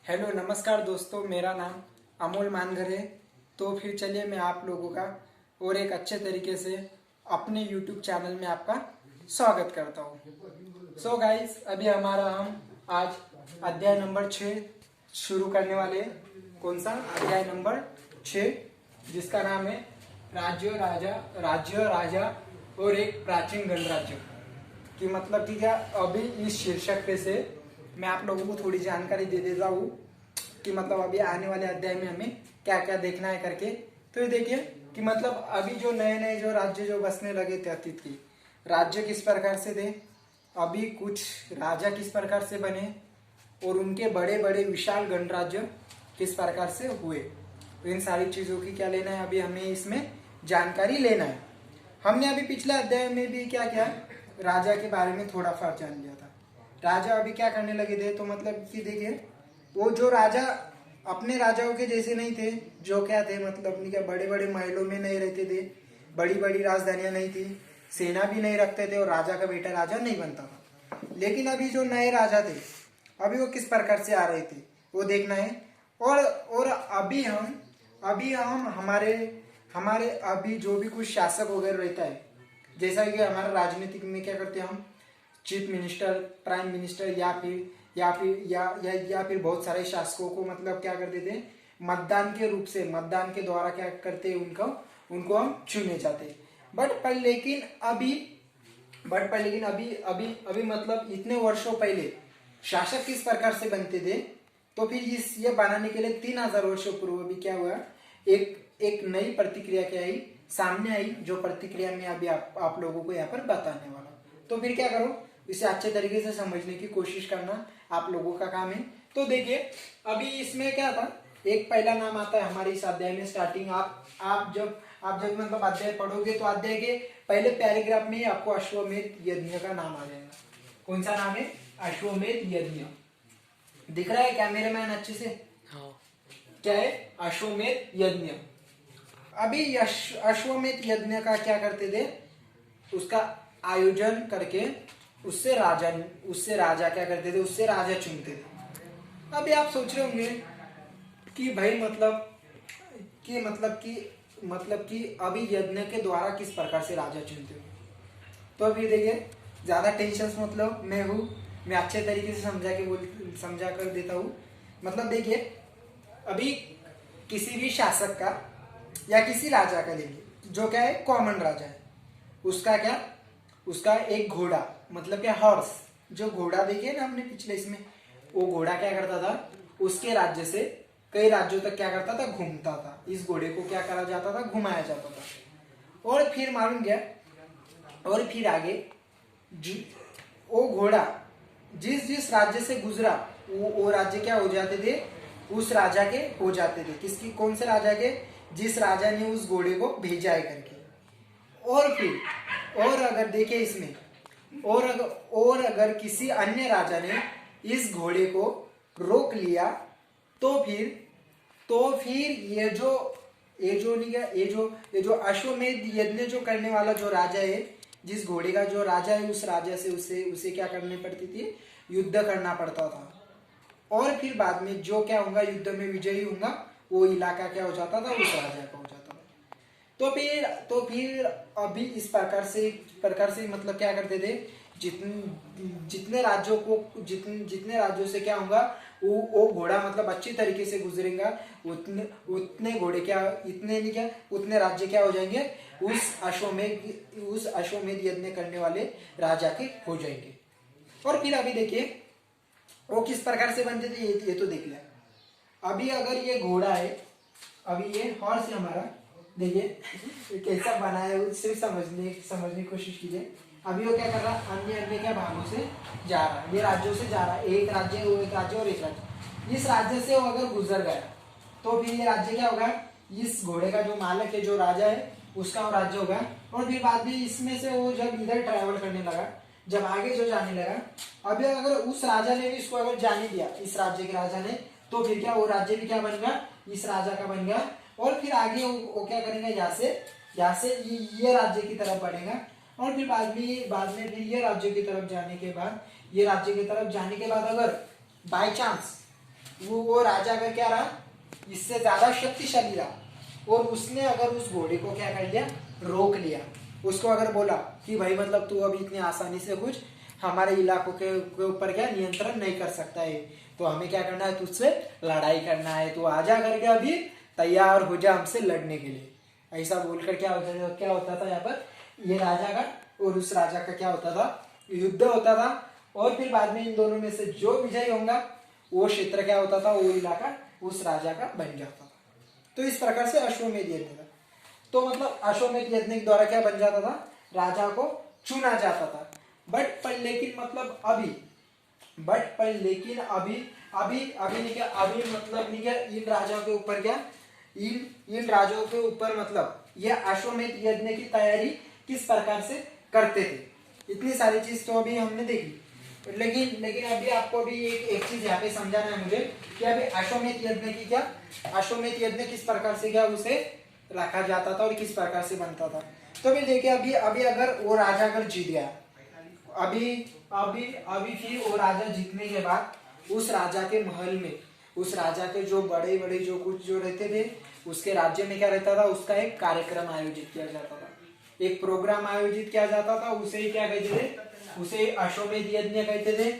Hello नमस्कार दोस्तों, मेरा नाम अमोल मानघर है। तो फिर चलिए मैं आप लोगों का और एक अच्छे तरीके से अपने YouTube चैनल में आपका स्वागत करता हूँ। सो गाइस, अभी हम आज अध्याय नंबर 6 शुरू करने वाले हैं। कौन सा अध्याय नंबर 6, जिसका नाम है राज्य राजा और एक प्राचीन गणराज्य कि मतलब कि क्या। अभी इस शीर्षक पे से मैं आप लोगों को थोड़ी जानकारी दे देता हूँ कि मतलब अभी आने वाले अध्याय में हमें क्या क्या देखना है करके। तो ये देखिए कि मतलब अभी जो नए नए जो राज्य जो बसने लगे थे, अतीत की राज्य किस प्रकार से थे, अभी कुछ राजा किस प्रकार से बने और उनके बड़े बड़े विशाल गणराज्य किस प्रकार से हुए। तो इन सारी चीज़ों की क्या लेना है, अभी हमें इसमें जानकारी लेना है। हमने अभी पिछले अध्याय में भी क्या किया, राजा के बारे में थोड़ा फर्क जान लिया था। राजा अभी क्या करने लगे थे, तो मतलब कि देखिए वो जो राजा अपने राजाओं के जैसे नहीं थे, जो क्या थे मतलब क्या बड़े बड़े महलों में नहीं रहते थे, बड़ी बड़ी राजधानियां नहीं थी, सेना भी नहीं रखते थे और राजा का बेटा राजा नहीं बनता था। लेकिन अभी जो नए राजा थे, अभी वो किस प्रकार से आ रहे थे वो देखना है। और अभी हम हमारे हमारे अभी जो भी कुछ शासक वगैरह रहता है, जैसा कि हमारे राजनीतिक में क्या करते हैं हम, चीफ मिनिस्टर, प्राइम मिनिस्टर या फिर बहुत सारे शासकों को मतलब क्या कर देते हैं, मतदान के रूप से, मतदान के द्वारा क्या करते हैं, उनको हम चुने जाते हैं। लेकिन अभी मतलब इतने वर्षों पहले शासक किस प्रकार से बनते थे, तो फिर ये बनाने के लिए 3000 वर्षों पूर्व भी क्या हुआ, एक नई प्रतिक्रिया क्या आई, सामने आई, जो प्रतिक्रिया मैं अभी आप लोगों को यहाँ पर बताने वाला हूँ। तो फिर क्या करो, इसे अच्छे तरीके से समझने की कोशिश करना आप लोगों का काम है। तो देखिए अभी इसमें क्या था, एक पहला नाम आता है हमारे इस अध्याय में। स्टार्टिंग आप जब मतलब अध्याय पढ़ोगे तो अध्याय के पहले पैराग्राफ में ही आपको अश्वमेध यज्ञ का नाम आ जाएगा। कौन सा नाम है? अश्वमेध यज्ञ। दिख रहा है क्या मेरे मैन अच्छे से? हाँ। क्या है? अश्वमेध यज्ञ। अभी अश्वमेध यज्ञ का क्या करते थे, उसका आयोजन करके उससे राजा क्या करते थे, उससे राजा चुनते थे। अभी आप सोच रहे होंगे कि भाई मतलब कि अभी यज्ञ के द्वारा किस प्रकार से राजा चुनते हो। तो अभी देखिए, ज्यादा टेंशन मतलब मैं अच्छे तरीके से समझा कर देता हूँ। मतलब देखिए अभी किसी भी शासक का या किसी राजा का लेंगे, जो क्या है कॉमन राजा है, उसका एक घोड़ा मतलब क्या हॉर्स, जो घोड़ा देखिए ना हमने पिछले इसमें, वो घोड़ा क्या करता था, उसके राज्य से कई राज्यों तक क्या करता था, घूमता था। इस घोड़े को क्या करा जाता था, घुमाया जाता था। और फिर मालूम गया, और फिर आगे वो घोड़ा जिस राज्य से गुजरा, वो राज्य क्या हो जाते थे, उस राजा के हो जाते थे। किसकी? कौन से राजा के? जिस राजा ने उस घोड़े को भेजा है करके। और अगर देखे इसमें, और अगर किसी अन्य राजा ने इस घोड़े को रोक लिया, तो फिर ये जो अश्वमेध यज्ञ जो करने वाला जो राजा है, जिस घोड़े का जो राजा है, उस राजा से उसे क्या करनी पड़ती थी, युद्ध करना पड़ता था। और फिर बाद में जो क्या होगा, युद्ध में विजयी होगा, वो इलाका क्या हो जाता था, उस राजा का हो जाता था। तो फिर अभी इस प्रकार से मतलब क्या करते थे, जितने राज्यों से क्या होगा, वो घोड़ा मतलब अच्छी तरीके से गुजरेगा, उतने घोड़े क्या, इतने नहीं क्या, उतने राज्य क्या हो जाएंगे, उस अश्वमेध यज्ञ करने वाले राजा के हो जाएंगे। और फिर अभी देखिए वो किस प्रकार से बनते थे, ये तो देख लिया। अभी अगर ये घोड़ा है, अभी ये हॉर्स है हमारा, देखिए कैसा बना है, सिर्फ समझने की कोशिश कीजिए। अभी वो क्या कर रहा है, अन्य क्या भागों से जा रहा है, ये राज्यों से जा रहा है, एक राज्य और एक राज्य। इस राज्य से वो अगर गुजर गया, तो फिर ये राज्य क्या होगा, इस घोड़े का जो मालिक है, जो राजा है, उसका वो राज्य होगा। और फिर बाद में इसमें से वो जब इधर ट्रैवल करने लगा, जब आगे जो जाने लगा, अभी अगर उस राजा ने भी इसको अगर जाने दिया, इस राज्य के राजा ने, तो फिर क्या वो राज्य भी क्या बन गया, इस राजा का बन गया। और फिर आगे वो क्या करेंगे, यहाँ से ये राज्य की तरफ बढ़ेगा। और फिर बाद में फिर ये राज्य की तरफ जाने के बाद, अगर बाय चांस वो राजा का क्या रहा, इससे ज्यादा शक्तिशाली रहा और उसने अगर उस घोड़े को क्या कर लिया, रोक लिया, उसको अगर बोला कि भाई मतलब तू अभी इतनी आसानी से कुछ हमारे इलाकों के ऊपर क्या नियंत्रण नहीं कर सकता है, तो हमें क्या करना है, तुझसे लड़ाई करना है, तो आजा करके अभी तैयार हो जा हमसे लड़ने के लिए। ऐसा बोलकर क्या होता था यहाँ पर, ये राजा का और उस राजा का क्या होता था, युद्ध होता था और फिर बाद में इन दोनों में से जो विजयी होगा वो क्षेत्र क्या होता था, वो इलाका उस राजा का बन जाता था। तो इस प्रकार से अश्वमेध यज्ञ था। तो मतलब अश्वमेध यज्ञ के द्वारा क्या बन जाता था, राजा को चुना जाता था। बट पर लेकिन मतलब अभी नहीं क्या, अभी मतलब नहीं क्या, इन राजाओं के ऊपर क्या, इन राजाओं के ऊपर मतलब ये अश्वमेध यज्ञ की तैयारी किस प्रकार से करते थे, इतनी सारी चीज तो अभी हमने देखी। लेकिन अभी आपको भी एक चीज यहाँ पे समझाना है मुझे कि अभी अश्वमेध यज्ञ की क्या, अश्वमेध यज्ञ किस प्रकार से क्या उसे रखा जाता था और किस प्रकार से बनता था। तो भी देखिए अभी अगर वो राजा अगर जीत गया, अभी फिर वो राजा जीतने के बाद उस राजा के महल में, उस राजा के जो बड़े बड़े जो कुछ जो रहते थे उसके राज्य में क्या रहता था, उसका एक कार्यक्रम आयोजित किया जाता था, एक प्रोग्राम आयोजित किया जाता था, उसे ही क्या कहते थे, उसे अश्वमेध यज्ञ कहते थे।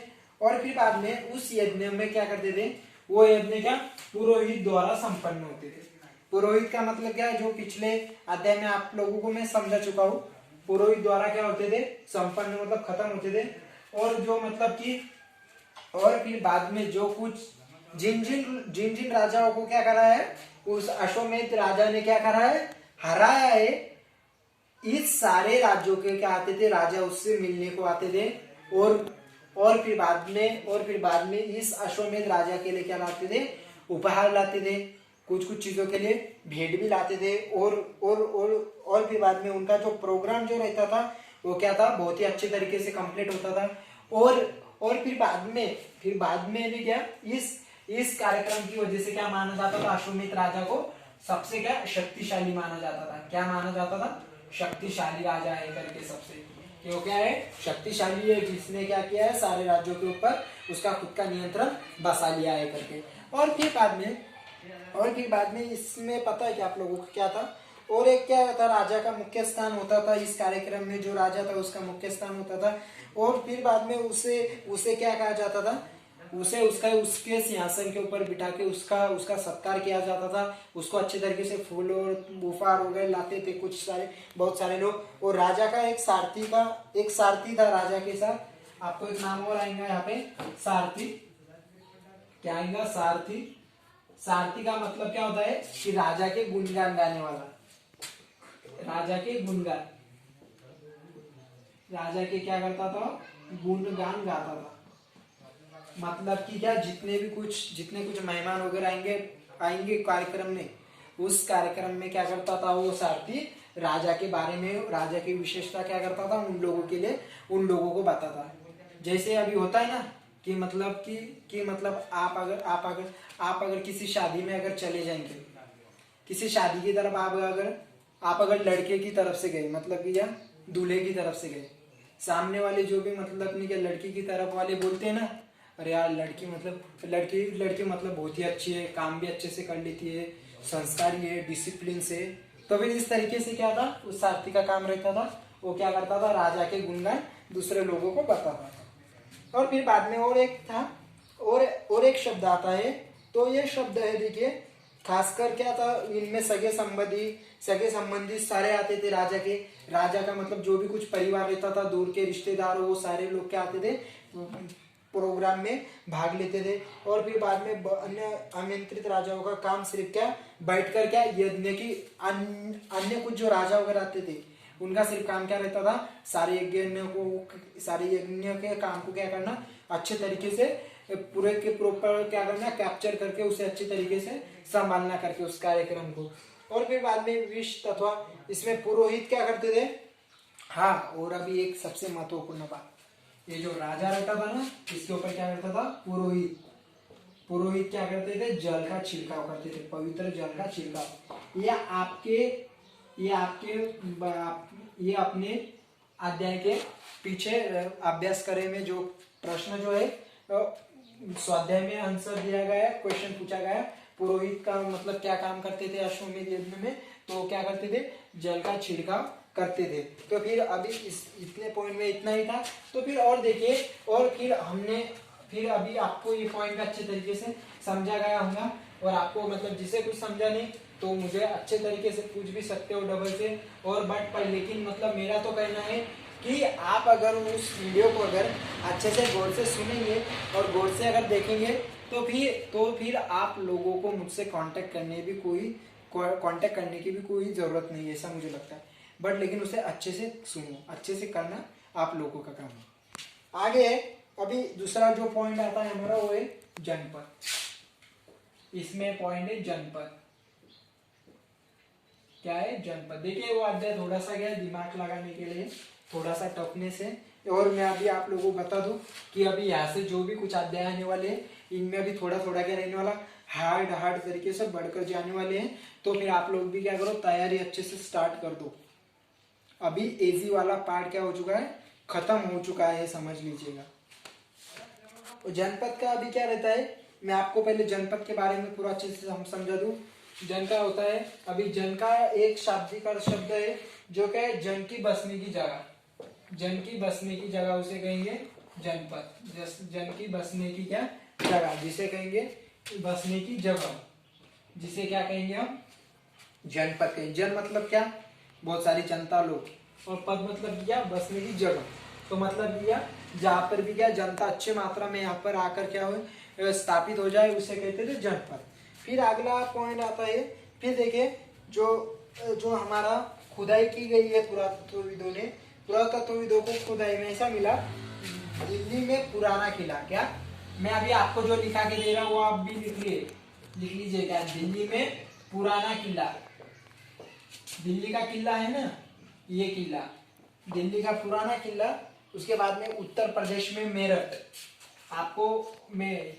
और फिर बाद में उस यज्ञ में क्या करते थे, वो यज्ञ क्या पुरोहित द्वारा संपन्न होते थे। पुरोहित का मतलब क्या है, जो पिछले अध्याय में आप लोगों को मैं समझा चुका हूँ, पुरोहित द्वारा क्या होते थे, संपन्न मतलब खत्म होते थे। और जो मतलब कि और फिर बाद में जो कुछ जिन जिन राजाओं को क्या करा है, उस अश्वमेध राजा ने क्या करा है, हराया है, इस सारे राज्यों के क्या आते थे, राजा उससे मिलने को आते थे और फिर बाद में इस अश्वमेध राजा के लिए क्या लाते थे, उपहार लाते थे, कुछ चीजों के लिए भेंट भी लाते थे। और फिर बाद में उनका जो प्रोग्राम जो रहता था वो क्या था, बहुत ही अच्छे तरीके से कंप्लीट होता था। और फिर बाद में नहीं क्या, इस कार्यक्रम की वजह से क्या माना जाता था, अश्वमेध राजा को सबसे क्या शक्तिशाली माना जाता था। क्या माना जाता था, शक्तिशाली राजा है करके, सबसे क्यों क्या है, शक्तिशाली है, जिसने क्या किया है, सारे राज्यों के ऊपर उसका खुद का नियंत्रण बसा लिया है करके। और फिर बाद में इसमें पता है कि आप लोगों को क्या था, और एक क्या था, राजा का मुख्य स्थान होता था इस कार्यक्रम में, जो राजा था उसका मुख्य स्थान होता था। और फिर बाद में उसे क्या कहा जाता था, उसके सिंहासन के ऊपर बिठा के उसका सत्कार किया जाता था। उसको अच्छे तरीके से फूल और उपहार वगैरह लाते थे बहुत सारे लोग। और राजा का एक सारथी था राजा के साथ। आपको एक नाम और आएगा यहाँ पे, सारथी। क्या आएगा, सारथी का मतलब क्या होता है कि राजा के गुणगान गाने वाला, राजा के क्या करता था, गुणगान गाता था। मतलब कि क्या, जितने कुछ मेहमान वगैरह आएंगे कार्यक्रम में, उस कार्यक्रम में क्या करता था वो सारथी, राजा के बारे में, राजा की विशेषता क्या करता था, उन लोगों को बताता। जैसे अभी होता है ना कि मतलब आप अगर किसी शादी में अगर चले जाएंगे, किसी शादी की तरफ आप अगर लड़के की तरफ से गए, मतलब कि या दूल्हे की तरफ से गए, सामने वाले जो भी मतलब नहीं क्या लड़की की तरफ वाले बोलते हैं ना, अरे यार लड़की मतलब बहुत ही अच्छी है, काम भी अच्छे से कर लेती है, संस्कारी है, डिसिप्लिन से। तो फिर इस तरीके से क्या था, उस सारथी का काम रहता था, वो क्या करता था, राजा के गुणगान दूसरे लोगों को बताता था। और फिर बाद में और एक था, और एक शब्द आता है, तो ये शब्द है देखिए, खासकर क्या था, इनमें सगे संबंधी सारे आते थे राजा का मतलब जो भी कुछ परिवार रहता था, दूर के रिश्तेदार, वो सारे लोग क्या आते थे, प्रोग्राम में भाग लेते थे। और फिर बाद में अन्य आमंत्रित राजाओं का काम सिर्फ क्या, बैठकर क्या यज्ञ की, अन्य कुछ जो राजा वगैरह आते थे उनका सिर्फ काम क्या रहता था, सारे यज्ञ के काम को क्या करना, अच्छे तरीके से पूरे के प्रॉपर क्या करना, कैप्चर करके उसे अच्छे तरीके से संभालना करके उस कार्यक्रम को। और फिर बाद में विश्व तथा इसमें पुरोहित क्या करते थे। हाँ, और अभी एक सबसे महत्वपूर्ण बात, ये जो राजा रहता था ना, इसके ऊपर क्या करता था, पुरोहित क्या करते थे, जल का छिड़काव करते थे, पवित्र जल का छिड़काव। ये अपने अध्याय के पीछे अभ्यास करे में जो प्रश्न जो है स्वाध्याय में आंसर दिया गया है, क्वेश्चन पूछा गया है। पुरोहित का मतलब क्या काम करते थे अश्वमेध यज्ञ में, तो क्या करते थे, जल का छिड़काव करते थे। तो फिर अभी इतने पॉइंट में इतना ही था। तो फिर और देखिए, और फिर अभी आपको ये पॉइंट अच्छे तरीके से समझा गया होगा। और आपको मतलब जिसे कुछ समझा नहीं तो मुझे अच्छे तरीके से पूछ भी सकते हो डबल से। और बट पर लेकिन मतलब मेरा तो कहना है कि आप अगर उस वीडियो को अगर अच्छे से गौर से सुनेंगे और गौर से अगर देखेंगे तो फिर आप लोगों को मुझसे कांटेक्ट करने की भी कोई जरूरत नहीं है, ऐसा मुझे लगता है। बट लेकिन उसे अच्छे से सुनो, अच्छे से करना आप लोगों का काम है। आगे अभी दूसरा जो पॉइंट आता है हमारा वो है जनपद। इसमें पॉइंट है जनपद। क्या है, जनपद। देखिए वो अध्याय थोड़ा सा क्या दिमाग लगाने के लिए थोड़ा सा टफनेस है। और मैं अभी आप लोगों को बता दूं कि अभी यहाँ से जो भी कुछ अध्याय आने वाले हैं इनमें अभी थोड़ा थोड़ा क्या रहने वाला, हार्ड तरीके से बढ़कर जाने वाले हैं। तो फिर आप लोग भी क्या करो, तैयारी अच्छे से स्टार्ट कर दो। अभी इजी वाला पार्ट क्या हो चुका है, खत्म हो चुका है, समझ लीजिएगा। जनपद का अभी क्या रहता है, मैं आपको पहले जनपद के बारे में पूरा अच्छे से समझा दूं। जन का होता है, अभी जन का एक शाब्दिक अर्थ शब्द है जो क्या है, जन की बसने की जगह। जन की बसने की जगह उसे कहेंगे जनपद। जन की बसने की क्या जगह, जिसे कहेंगे बसने की जगह, जिसे क्या कहेंगे हम, जनपद कहेंगे। जन मतलब क्या, बहुत सारी जनता लोग, और पद मतलब क्या, बसने की जगह। तो मतलब क्या, जहाँ पर भी क्या जनता अच्छी मात्रा में यहाँ पर आकर क्या हो स्थापित हो जाए उसे कहते थे जनपद। फिर अगला पॉइंट आता है, फिर देखिए जो हमारा खुदाई की गई है पुरातत्वविदों को खुदाई में ऐसा मिला, दिल्ली में पुराना किला। क्या, मैं अभी आपको जो लिखा के दे रहा हूँ वो आप भी लिख लीजिए। क्या, दिल्ली में पुराना किला, दिल्ली का किला है ना, ये किला दिल्ली का पुराना किला। उसके बाद में उत्तर प्रदेश में मेरठ, आपको मैं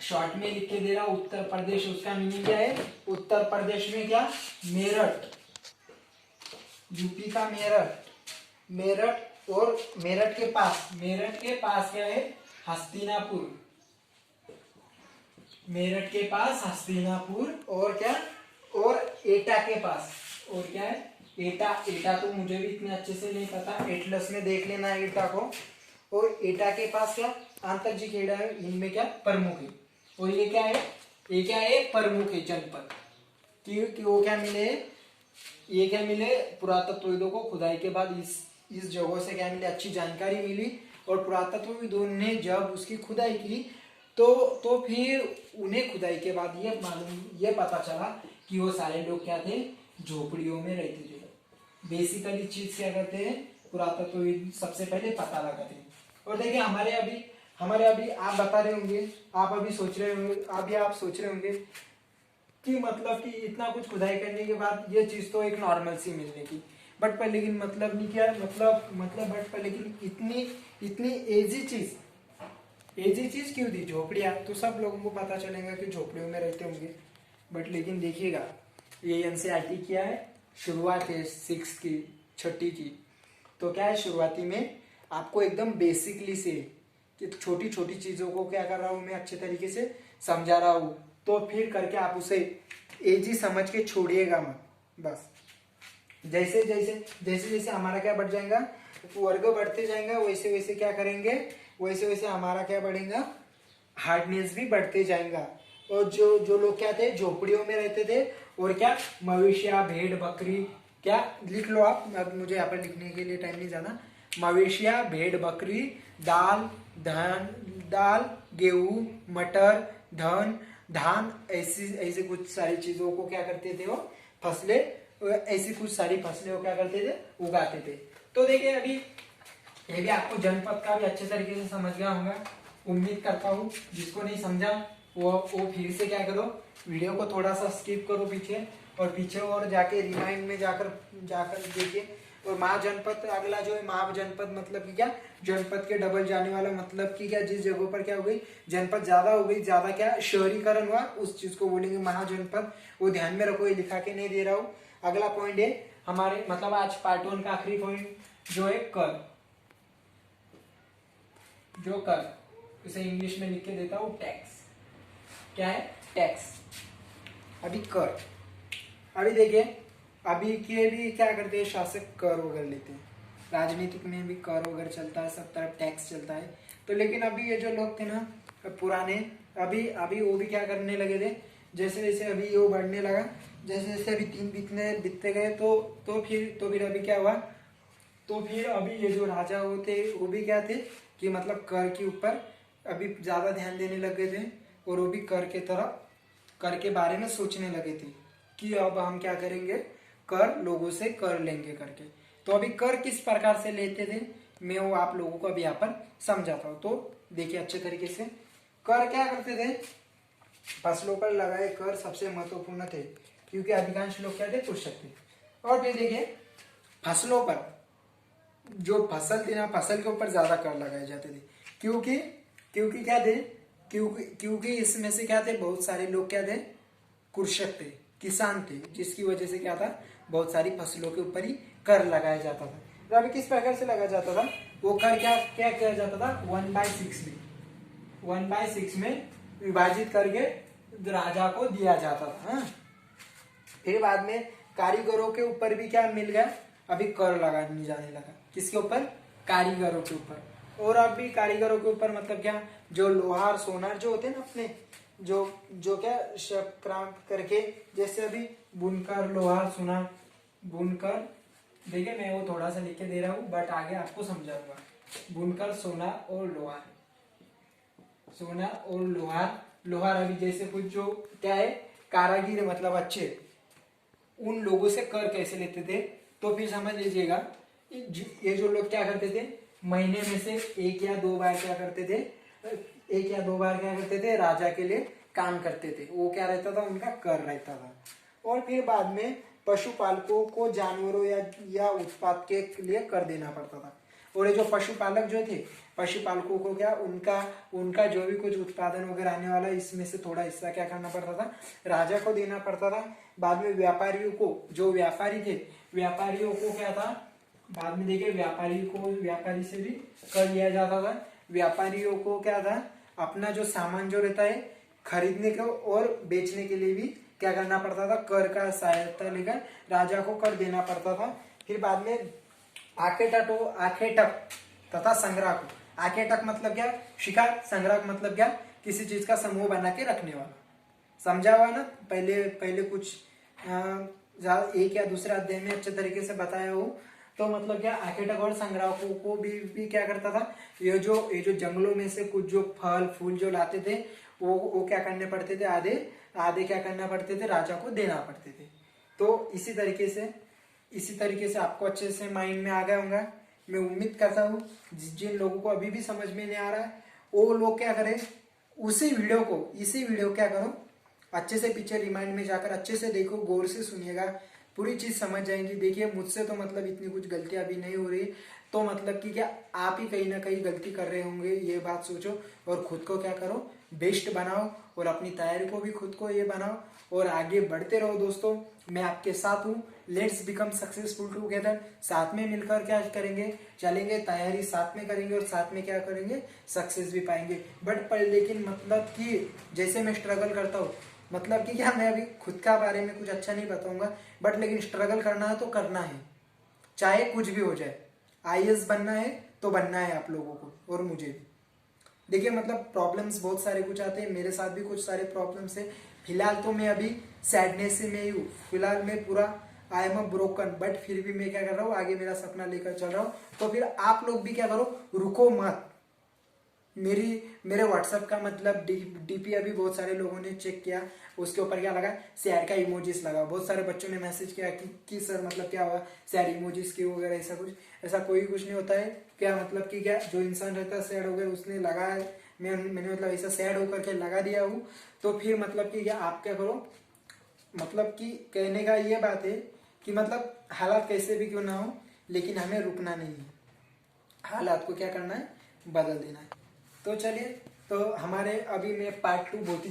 शॉर्ट में लिख के दे रहा हूं उत्तर प्रदेश, उसका मीनिंग क्या है, उत्तर प्रदेश में क्या, मेरठ, यूपी का मेरठ और मेरठ के पास क्या है, हस्तिनापुर, मेरठ के पास हस्तिनापुर, और क्या, और एटा के पास, और क्या है, एटा तो मुझे भी इतने अच्छे से नहीं पता, एटलस में देख लेना है एटा को। और एटा के पास क्या, आंतरजी खेड़ा है, इनमें क्या प्रमुख है। और ये क्या है, प्रमुख है जनपद। कि वो क्या मिले, ये क्या मिले, पुरातत्वविदों को खुदाई के बाद इस जगहों से क्या मिले, अच्छी जानकारी मिली। और पुरातत्वविदों ने जब उसकी खुदाई की तो फिर उन्हें खुदाई के बाद ये पता चला कि वो सारे लोग क्या थे, झोपड़ियों में रहते थे। बेसिकली चीज क्या करते हैं, पुरातत्वविद सबसे पहले पता लगाते हैं। और देखिए हमारे अभी आप बता रहे होंगे, आप सोच रहे होंगे कि मतलब कि इतना कुछ खुदाई करने के बाद ये चीज तो एक नॉर्मल सी मिलने की, बट पर लेकिन मतलब नहीं क्या, मतलब बट पर लेकिन इतनी एजी चीज क्यों दी, झोपड़ियां। तो सब लोगों को पता चलेगा कि झोपड़ियों में रहते होंगे। बट लेकिन देखिएगा, ये एनसीईआरटी क्या है, शुरुआत है 6 की, 6ठी की। तो क्या है, शुरुआती में आपको एकदम बेसिकली से कि छोटी छोटी चीजों को क्या कर रहा हूं मैं, अच्छे तरीके से समझा रहा हूं। तो फिर करके आप उसे एजी समझ के छोड़िएगा मत। बस जैसे जैसे हमारा क्या बढ़ जाएगा, वर्ग बढ़ते जाएगा, वैसे वैसे क्या करेंगे, वैसे वैसे हमारा क्या बढ़ेगा, हार्डनेस भी बढ़ते जाएगा। और जो लोग क्या थे, झोपड़ियों में रहते थे, और क्या, मवेशिया, भेड़, बकरी, क्या लिख लो आप, अब मुझे यहाँ पर लिखने के लिए टाइम नहीं जाना। मवेशिया, भेड़, बकरी, दाल, गेहूं, मटर, धान ऐसी कुछ सारी चीजों को क्या करते थे वो, फसलें, ऐसी कुछ सारी फसलें वो क्या करते थे, उगाते थे। तो देखिए अभी ये भी आपको जनपद का भी अच्छे तरीके से समझ गया होगा, उम्मीद करता हूँ। जिसको नहीं समझा वो फिर से क्या करो, वीडियो को थोड़ा सा स्किप करो पीछे और जाके रिमाइंड में जाकर देखिए। और महाजनपद अगला जो है, महाजनपद मतलब कि क्या, जनपद के डबल जाने वाला, मतलब कि क्या, जिस जगहों पर क्या हो गई, जनपद ज्यादा हो गई, ज्यादा क्या शहरीकरण हुआ, उस चीज को बोलेंगे महाजनपद। वो ध्यान में रखो, ये लिखा के नहीं दे रहा हूँ। अगला पॉइंट है हमारे, मतलब आज पार्ट 1 का आखिरी पॉइंट जो है कर। उसे इंग्लिश में लिख के देता हूँ टैक्स। क्या है? टैक्स। अभी कर, अभी देखिए अभी के भी क्या करते हैं शासक, कर वगैरह लेते हैं, राजनीतिक में भी कर वगैरह चलता है, सब तरफ टैक्स चलता है। तो लेकिन अभी ये जो लोग थे ना पुराने, अभी अभी वो भी क्या करने लगे थे, जैसे जैसे अभी वो बढ़ने लगा, जैसे जैसे अभी 3 बीतते गए तो फिर अभी क्या हुआ, तो फिर अभी ये जो राजा होते वो भी क्या थे कि मतलब कर के ऊपर अभी ज्यादा ध्यान देने लगे थे, और वो भी कर के तरफ, कर के बारे में सोचने लगे थे कि अब हम क्या करेंगे, कर लोगों से कर लेंगे करके। तो अभी कर किस प्रकार से लेते थे मैं वो आप लोगों को अभी यहाँ पर समझाता हूँ। तो देखिए अच्छे तरीके से, कर क्या करते थे, फसलों पर लगाए कर सबसे महत्वपूर्ण थे क्योंकि अधिकांश लोग क्या थे, कृषक थे। और फिर देखिए फसलों पर, जो फसल थी ना, फसल के ऊपर ज्यादा कर लगाए जाते थे क्योंकि क्योंकि क्या थे, क्योंकि इसमें से क्या थे, बहुत सारे लोग क्या थे, कृषक थे, किसान थे, जिसकी वजह से क्या था, बहुत सारी फसलों के ऊपर ही कर लगाया जाता था। तो अभी किस प्रकार से लगाया जाता था, वो कर क्या क्या किया जाता था, 1/6 में, 1/6 में विभाजित करके राजा को दिया जाता था। हाँ? फिर बाद में कारीगरों के ऊपर भी क्या मिल गया, अभी कर लगाने जाने लगा, किसके ऊपर, कारीगरों के ऊपर। और अब भी कारीगरों के ऊपर मतलब क्या, जो लोहार सोनार जो होते हैं ना अपने, जो जो क्या क्रांत करके, जैसे अभी बुनकर, लोहार, सोनार, बुनकर, देखिए मैं वो थोड़ा सा लिख के दे रहा हूँ बट आगे आपको समझाऊंगा। बुनकर, सोनार और लोहार, सोना और लोहार, लोहार अभी जैसे कुछ जो क्या है, कारागिर मतलब अच्छे, उन लोगों से कर कैसे लेते थे, तो फिर समझ लीजिएगा ये जो लोग क्या करते थे, महीने में से 1 या 2 बार क्या करते थे, 1 या 2 बार क्या करते थे, राजा के लिए काम करते थे, वो क्या रहता था, उनका कर रहता था। और फिर बाद में पशुपालकों को जानवरों या उत्पाद के लिए कर देना पड़ता था। और ये जो पशुपालक जो थे, पशुपालकों को क्या, उनका जो भी कुछ उत्पादन वगैरह आने वाला, इसमें से थोड़ा हिस्सा क्या करना पड़ता था, राजा को देना पड़ता था। बाद में व्यापारियों को, जो व्यापारी थे, व्यापारियों को क्या था, बाद में देखिए व्यापारी से भी कर लिया जाता था। व्यापारियों को क्या था, अपना जो सामान जो रहता है खरीदने को और बेचने के लिए भी क्या करना पड़ता था, कर का सहायता लेकर राजा को कर देना पड़ता था। फिर बाद में आखेटक तथा संग्राहक, आखेटक मतलब क्या, शिकार, संग्राहक मतलब क्या, किसी चीज का समूह बना के रखने वाला। समझा हुआ ना, पहले कुछ 1 या दूसरे अध्याय में अच्छे तरीके से बताया हूँ। तो मतलब क्या, आखेटक और संग्राहकों को भी क्या करता था, ये जो जंगलों में से कुछ जो फल फूल जो लाते थे, वो क्या करने पड़ते थे, आधे क्या करना पड़ते थे, राजा को देना पड़ते थे। तो इसी तरीके से आपको अच्छे से माइंड में आ गया होगा। मैं उम्मीद करता हूँ जिन लोगों को अभी भी समझ में नहीं आ रहा है, वो लोग क्या करें, इसी वीडियो क्या करो, अच्छे से पीछे रिमाइंड में जाकर अच्छे से देखो, गौर से सुनिएगा, पूरी चीज समझ जाएंगी। देखिए मुझसे तो मतलब इतनी कुछ गलतियां अभी नहीं हो रही, तो मतलब कि क्या आप ही कहीं ना कहीं गलती कर रहे होंगे, ये बात सोचो और खुद को क्या करो, बेस्ट बनाओ, और अपनी तैयारी को भी खुद को ये बनाओ और आगे बढ़ते रहो। दोस्तों मैं आपके साथ हूँ, लेट्स बिकम सक्सेसफुल टुगेदर। साथ में मिलकर क्या करेंगे, चलेंगे, तैयारी साथ में करेंगे और साथ में क्या करेंगे, सक्सेस भी पाएंगे। बट पर लेकिन मतलब कि जैसे मैं स्ट्रगल करता हूँ, मतलब कि क्या, मैं अभी खुद का बारे में कुछ अच्छा नहीं बताऊंगा, बट लेकिन स्ट्रगल करना है तो करना है, चाहे कुछ भी हो जाए। आईएएस बनना है तो बनना है आप लोगों को और मुझे भी। देखिए मतलब प्रॉब्लम्स बहुत सारे कुछ आते हैं, मेरे साथ भी कुछ सारे प्रॉब्लम्स है। फिलहाल तो मैं अभी सैडनेस से में ही हूँ, फिलहाल मैं पूरा I am a broken, but फिर भी मैं क्या कर रहा हूँ, आगे मेरा सपना लेकर चल रहा हूँ। तो फिर आप लोग भी क्या करो, रुको मत। मेरे व्हाट्सएप का मतलब डीपी अभी बहुत सारे लोगों ने चेक किया, उसके ऊपर क्या लगा, शेयर का इमोजीज लगा। बहुत सारे बच्चों ने मैसेज किया कि सर मतलब क्या हुआ, शेयर इमोजीज क्यों वगैरह, ऐसा कुछ, ऐसा कोई कुछ नहीं होता है। क्या मतलब कि क्या, जो इंसान रहता है सैड हो गया, उसने लगाया, मैंने मतलब ऐसा सैड होकर के लगा दिया हूँ। तो फिर मतलब कि क्या, आप क्या करो, मतलब कि कहने का ये बात है कि मतलब हालात कैसे भी क्यों ना हो, लेकिन हमें रुकना नहीं है, हालात को क्या करना है, बदल देना है। तो चलिए, तो हमारे अभी मैं पार्ट 2 बहुत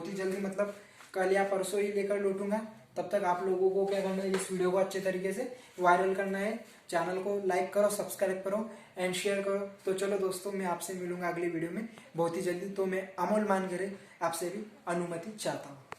ही जल्दी मतलब कल या परसों ही लेकर लौटूंगा। तब तक आप लोगों को क्या करना है, इस वीडियो को अच्छे तरीके से वायरल करना है, चैनल को लाइक करो, सब्सक्राइब करो एंड शेयर करो। तो चलो दोस्तों, मैं आपसे मिलूंगा अगली वीडियो में बहुत ही जल्दी। तो मैं अमोल मानघरे आपसे भी अनुमति चाहता हूँ।